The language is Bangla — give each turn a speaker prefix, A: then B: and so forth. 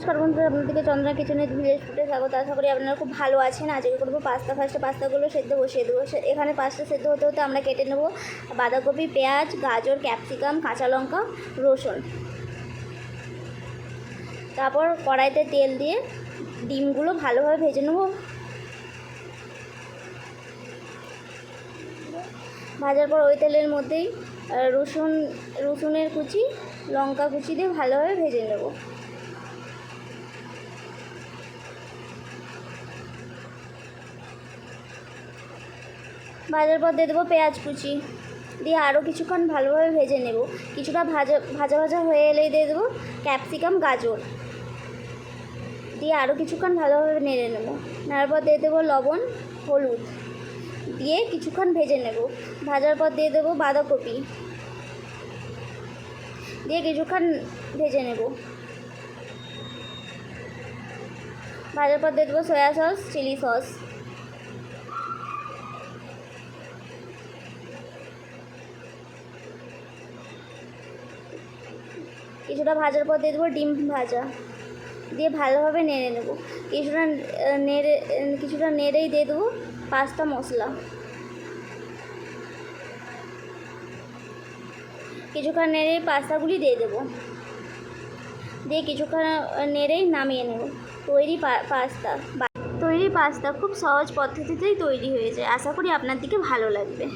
A: বন্ধুরা, আপনাদেরকে চন্দ্রা কিচেনের ভিলেজ ফুডে স্বাগত। আশা করি আপনারা খুব ভালো আছেন। আজকে করবো পাস্তা। ফার্স্টে পাস্তাগুলো সেদ্ধ বসিয়ে দেবো। এখানে পাস্তা সেদ্ধ হতে হতে আমরা কেটে নেবো বাঁধাকপি, পেঁয়াজ, গাজর, ক্যাপসিকাম, কাঁচা লঙ্কা, রসুন। তারপর কড়াইতে তেল দিয়ে ডিমগুলো ভালোভাবে ভেজে নেবো। ভাজার পর ওই তেলের মধ্যেই রসুনের কুচি, লঙ্কা কুচি দিয়ে ভালোভাবে ভেজে নেব। ভাজার পর দিয়ে দেবো পেঁয়াজ কুচি, দিয়ে আরও কিছুক্ষণ ভালোভাবে ভেজে নেব। কিছুটা ভাজা হয়ে এলেই দিয়ে দেবো ক্যাপসিকাম, গাজর, দিয়ে আরও কিছুক্ষণ ভালোভাবে নেড়ে নেব। নেওয়ার পর দিয়ে দেবো লবণ, হলুদ, দিয়ে কিছুক্ষণ ভেজে নেব। ভাজার পর দিয়ে দেবো বাঁধাকপি, দিয়ে কিছুক্ষণ ভেজে নেব। ভাজার পর দিয়ে দেবো সয়া সস, চিলি সস, কিছুটা ভাজার পর দিয়ে দেবো ডিম ভাজা, দিয়ে ভালোভাবে নেড়ে নেব। কিছুটা নেড়েই দিয়ে দেবো পাস্তা মশলা। কিছুক্ষণ নেড়েই পাস্তাগুলি দিয়ে দেবো, দিয়ে কিছুক্ষণ নেড়েই নামিয়ে নেব। তৈরি পাস্তা খুব সহজ পদ্ধতিতেই তৈরি হয়ে যায়। আশা করি আপনার দিকে ভালো লাগবে।